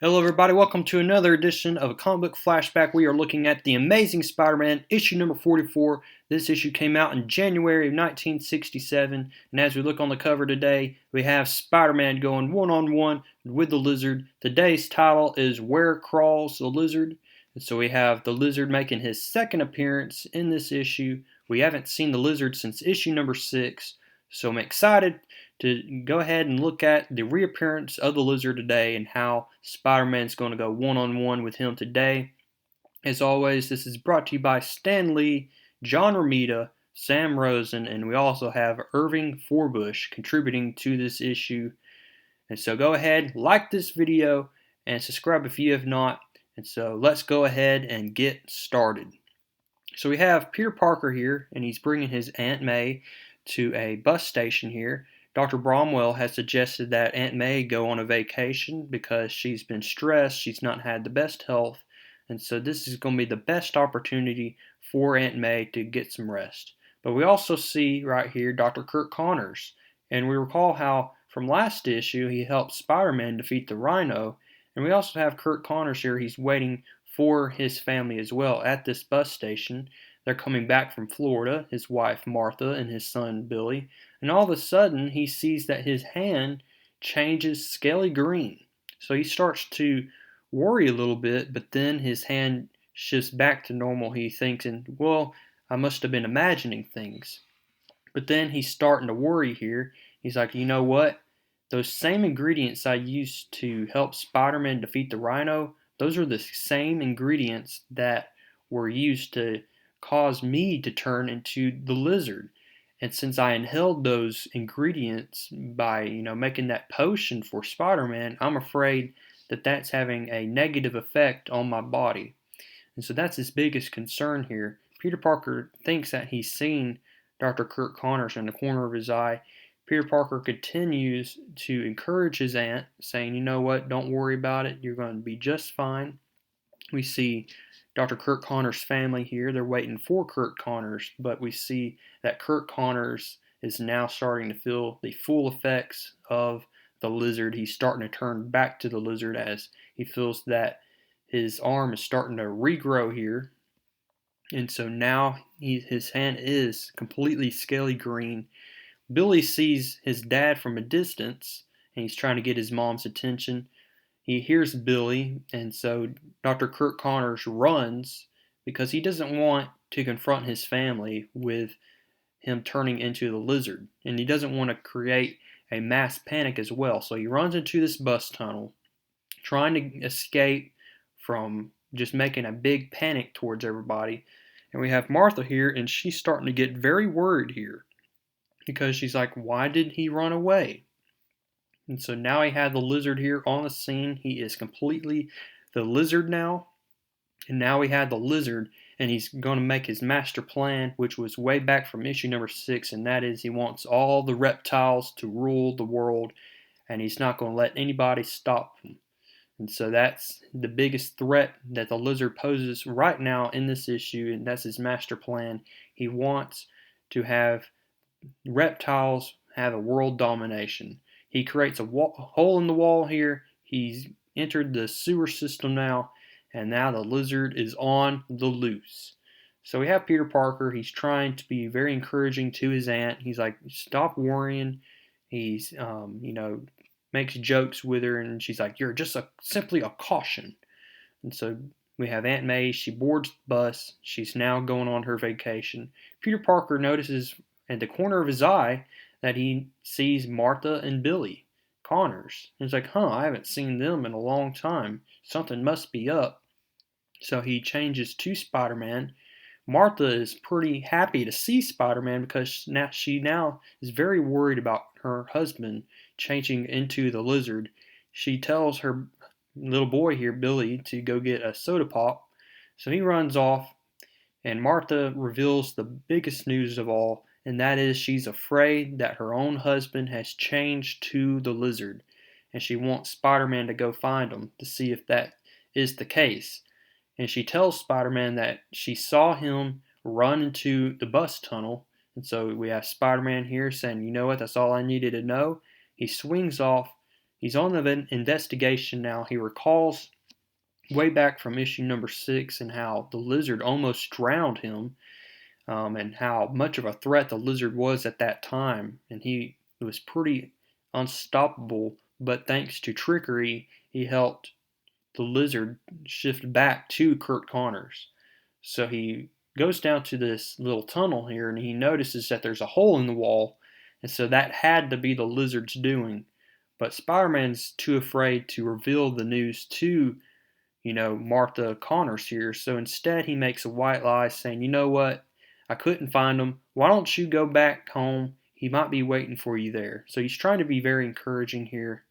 Hello, everybody. Welcome to another edition of a comic book flashback. We are looking at The Amazing Spider-Man, issue number 44. This issue came out in January of 1967, and as we look on the cover today, we have Spider-Man going one-on-one with the Lizard. Today's title is Where Crawls the Lizard? And so we have the Lizard making his second appearance in this issue. We haven't seen the Lizard since issue number 6, so I'm excited to go ahead and look at the reappearance of the Lizard today and how Spider-Man's going to go one-on-one with him today. As always, this is brought to you by Stan Lee, John Romita, Sam Rosen, and we also have Irving Forbush contributing to this issue. And so go ahead, like this video, and subscribe if you have not. And so let's go ahead and get started. So we have Peter Parker here, and he's bringing his Aunt May to a bus station here. Dr. Bromwell has suggested that Aunt May go on a vacation because she's been stressed, she's not had the best health, and so this is going to be the best opportunity for Aunt May to get some rest. But we also see right here Dr. Kirk Connors, and we recall how from last issue he helped Spider-Man defeat the Rhino, and we also have Kirk Connors here. He's waiting for his family as well at this bus station. They're coming back from Florida, his wife Martha and his son Billy, and all of a sudden he sees that his hand changes scaly green. So he starts to worry a little bit, but then his hand shifts back to normal. He thinks, well, I must have been imagining things. But then he's starting to worry here. He's like, you know what? Those same ingredients I used to help Spider-Man defeat the Rhino, those are the same ingredients that were used to cause me to turn into the Lizard. And since I inhaled those ingredients by, making that potion for Spider-Man, I'm afraid that that's having a negative effect on my body. And so that's his biggest concern here. Peter Parker thinks that he's seen Dr. Kirk Connors in the corner of his eye. Peter Parker continues to encourage his aunt, saying, you know what, don't worry about it, you're going to be just fine. We see Dr. Kirk Connors' family here. They're waiting for Kirk Connors, but we see that Kirk Connors is now starting to feel the full effects of the Lizard. He's starting to turn back to the Lizard as he feels that his arm is starting to regrow here. And so now his hand is completely scaly green. Billy sees his dad from a distance, and he's trying to get his mom's attention. He hears Billy, and so Dr. Kirk Connors runs because he doesn't want to confront his family with him turning into the Lizard, and he doesn't want to create a mass panic as well. So he runs into this bus tunnel, trying to escape from just making a big panic towards everybody. And we have Martha here, and she's starting to get very worried here because she's like, why did he run away? And so now he had the Lizard here on the scene. He is completely the Lizard now. And now we have the Lizard, and he's going to make his master plan, which was way back from issue number 6, and that is he wants all the reptiles to rule the world, and he's not going to let anybody stop him. And so that's the biggest threat that the Lizard poses right now in this issue, and that's his master plan. He wants to have reptiles have a world domination. He creates a hole in the wall here. He's entered the sewer system now, and now the Lizard is on the loose. So we have Peter Parker. He's trying to be very encouraging to his aunt. He's like, stop worrying. He's, makes jokes with her, and she's like, you're just simply a caution. And so we have Aunt May. She boards the bus. She's now going on her vacation. Peter Parker notices at the corner of his eye that he sees Martha and Billy Connors. And he's like, I haven't seen them in a long time. Something must be up. So he changes to Spider-Man. Martha is pretty happy to see Spider-Man because she now is very worried about her husband changing into the Lizard. She tells her little boy here, Billy, to go get a soda pop. So he runs off, and Martha reveals the biggest news of all, and that is she's afraid that her own husband has changed to the Lizard, and she wants Spider-Man to go find him to see if that is the case. And she tells Spider-Man that she saw him run into the bus tunnel, and so we have Spider-Man here saying, you know what, that's all I needed to know. He swings off, He's on the investigation now. He recalls way back from issue number 6 and how the lizard almost drowned him, and how much of a threat the lizard was at that time. And he was pretty unstoppable, but thanks to trickery, he helped the lizard shift back to Kurt Connors. So he goes down to this little tunnel here and he notices that there's a hole in the wall, and so that had to be the lizard's doing. But Spider-Man's too afraid to reveal the news to, Martha Connors here. So instead he makes a white lie saying, you know what, I couldn't find him. Why don't you go back home? He might be waiting for you there. So he's trying to be very encouraging here.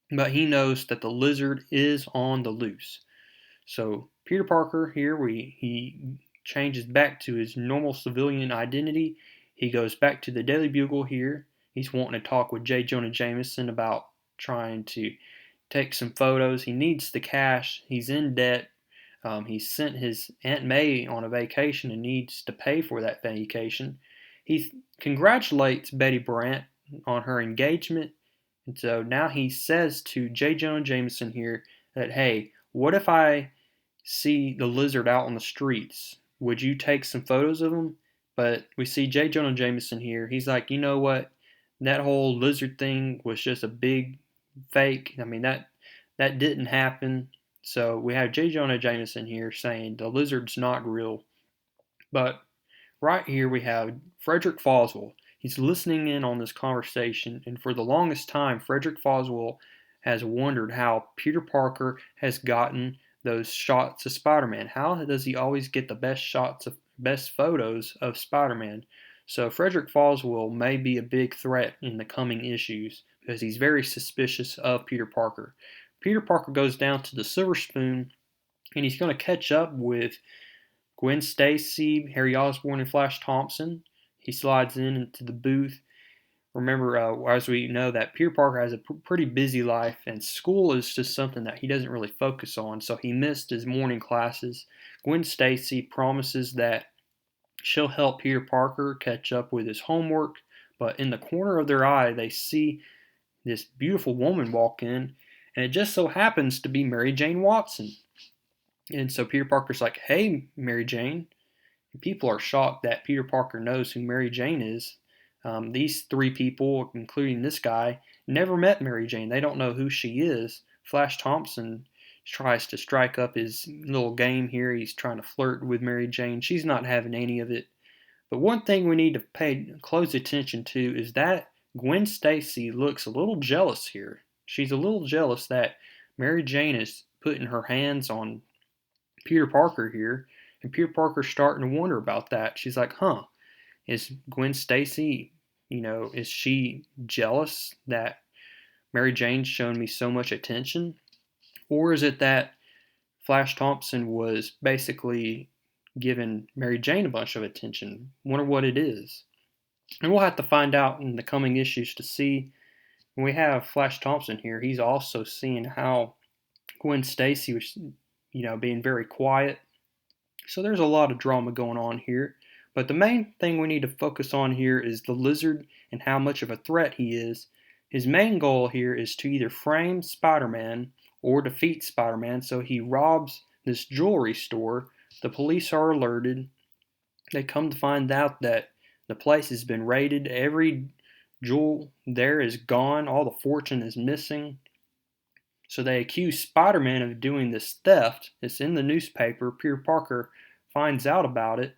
But he knows that the lizard is on the loose. So Peter Parker here, he changes back to his normal civilian identity. He goes back to the Daily Bugle here. He's wanting to talk with J. Jonah Jameson about trying to take some photos. He needs the cash. He's in debt. He sent his Aunt May on a vacation and needs to pay for that vacation. He congratulates Betty Brant on her engagement. And so now he says to J. Jonah Jameson here that, hey, what if I see the lizard out on the streets? Would you take some photos of him? But we see J. Jonah Jameson here. He's like, you know what? That whole lizard thing was just a big fake. I mean, that didn't happen. So we have J. Jonah Jameson here saying the lizard's not real. But right here we have Frederick Foswell. He's listening in on this conversation, and for the longest time, Frederick Foswell has wondered how Peter Parker has gotten those shots of Spider-Man. How does he always get the best photos of Spider-Man? So Frederick Foswell may be a big threat in the coming issues because he's very suspicious of Peter Parker. Peter Parker goes down to the Silver Spoon, and he's going to catch up with Gwen Stacy, Harry Osborn, and Flash Thompson. He slides into the booth. Remember, as we know, that Peter Parker has a pretty busy life, and school is just something that he doesn't really focus on, so he missed his morning classes. Gwen Stacy promises that she'll help Peter Parker catch up with his homework, but in the corner of their eye, they see this beautiful woman walk in, and it just so happens to be Mary Jane Watson. And so Peter Parker's like, hey, Mary Jane. And people are shocked that Peter Parker knows who Mary Jane is. These 3 people, including this guy, never met Mary Jane. They don't know who she is. Flash Thompson tries to strike up his little game here. He's trying to flirt with Mary Jane. She's not having any of it. But one thing we need to pay close attention to is that Gwen Stacy looks a little jealous here. She's a little jealous that Mary Jane is putting her hands on Peter Parker here, and Peter Parker's starting to wonder about that. She's like, is Gwen Stacy, is she jealous that Mary Jane's shown me so much attention? Or is it that Flash Thompson was basically giving Mary Jane a bunch of attention? Wonder what it is. And we'll have to find out in the coming issues to see. When we have Flash Thompson here, he's also seeing how Gwen Stacy was, being very quiet. So there's a lot of drama going on here. But the main thing we need to focus on here is the lizard and how much of a threat he is. His main goal here is to either frame Spider-Man or defeat Spider-Man, so he robs this jewelry store. The police are alerted. They come to find out that the place has been raided. Every jewel there is gone. All the fortune is missing. So they accuse Spider-Man of doing this theft. It's in the newspaper. Peter Parker finds out about it.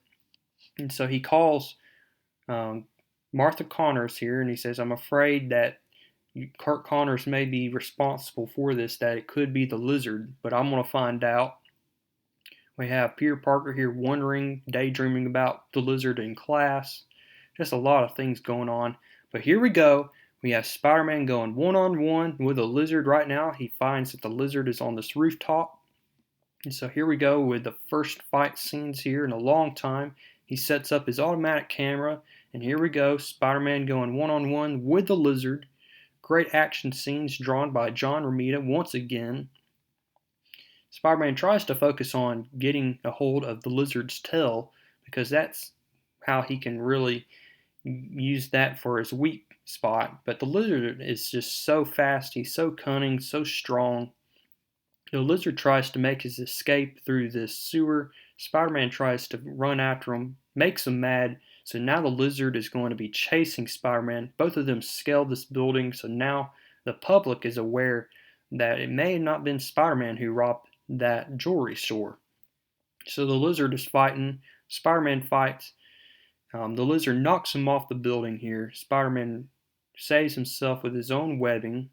And so he calls Martha Connors here, and he says, I'm afraid that Kurt Connors may be responsible for this, that it could be the lizard, but I'm going to find out. We have Peter Parker here wondering, daydreaming about the lizard in class. Just a lot of things going on. But here we go. We have Spider-Man going one-on-one with a lizard right now. He finds that the lizard is on this rooftop. And so here we go with the first fight scenes here in a long time. He sets up his automatic camera, and here we go, Spider-Man going one-on-one with the lizard. Great action scenes drawn by John Romita once again. Spider-Man tries to focus on getting a hold of the lizard's tail because that's how he can really use that for his weak spot. But the Lizard is just so fast. He's so cunning, so strong. The Lizard tries to make his escape through this sewer. Spider-Man tries to run after him, makes him mad. So now the Lizard is going to be chasing Spider-Man. Both of them scale this building, so now the public is aware that it may have not been Spider-Man who robbed that jewelry store. So the Lizard is fighting. Spider-Man fights. The Lizard knocks him off the building here. Spider-Man saves himself with his own webbing.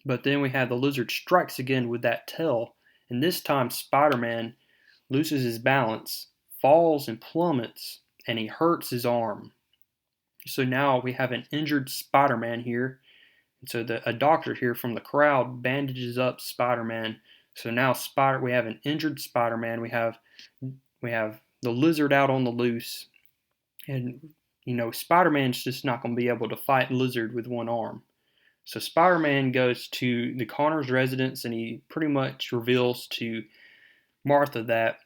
But then we have the Lizard strikes again with that tail, and this time Spider-Man loses his balance, falls and plummets, and he hurts his arm. So now we have an injured Spider-Man here. And so a doctor here from the crowd bandages up Spider-Man. So now we have an injured Spider-Man. We have the Lizard out on the loose, and Spider-Man's just not going to be able to fight Lizard with one arm. So Spider-Man goes to the Connors residence, and he pretty much reveals to Martha that,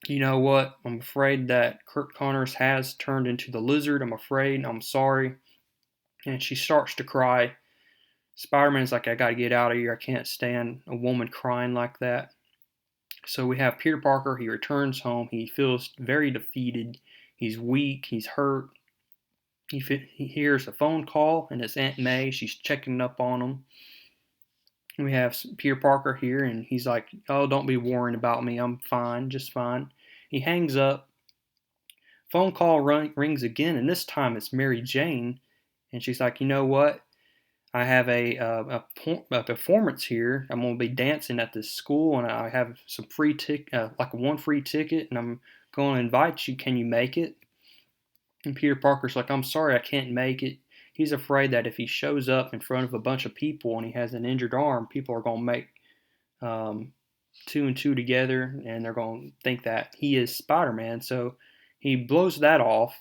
you know what, I'm afraid that Kurt Connors has turned into the Lizard. I'm afraid. I'm sorry. And she starts to cry. Spider-Man's like, I gotta get out of here. I can't stand a woman crying like that. So we have Peter Parker. He returns home. He feels very defeated. He's weak. He's hurt. He hears a phone call, and it's Aunt May. She's checking up on him. We have Peter Parker here, and he's like, oh, don't be worrying about me. I'm fine, just fine. He hangs up. Phone call rings again, and this time it's Mary Jane. And she's like, you know what? I have a performance here. I'm going to be dancing at this school, and I have some free like one free ticket, and I'm going to invite you. Can you make it? And Peter Parker's like, I'm sorry, I can't make it. He's afraid that if he shows up in front of a bunch of people and he has an injured arm, people are going to make two and two together, and they're going to think that he is Spider-Man. So he blows that off.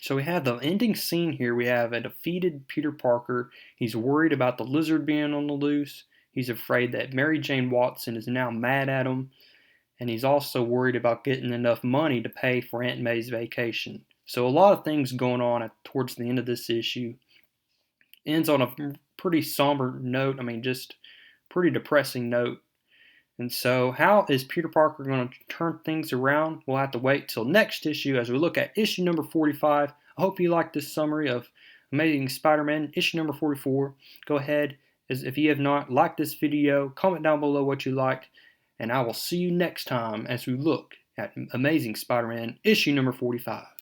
So we have the ending scene here. We have a defeated Peter Parker. He's worried about the Lizard being on the loose. He's afraid that Mary Jane Watson is now mad at him. And he's also worried about getting enough money to pay for Aunt May's vacation. So a lot of things going on towards the end of this issue. Ends on a pretty somber note. I mean, just pretty depressing note. And so how is Peter Parker going to turn things around? We'll have to wait till next issue as we look at issue number 45. I hope you liked this summary of Amazing Spider-Man, issue number 44. Go ahead, if you have not liked this video, comment down below what you liked, and I will see you next time as we look at Amazing Spider-Man, issue number 45.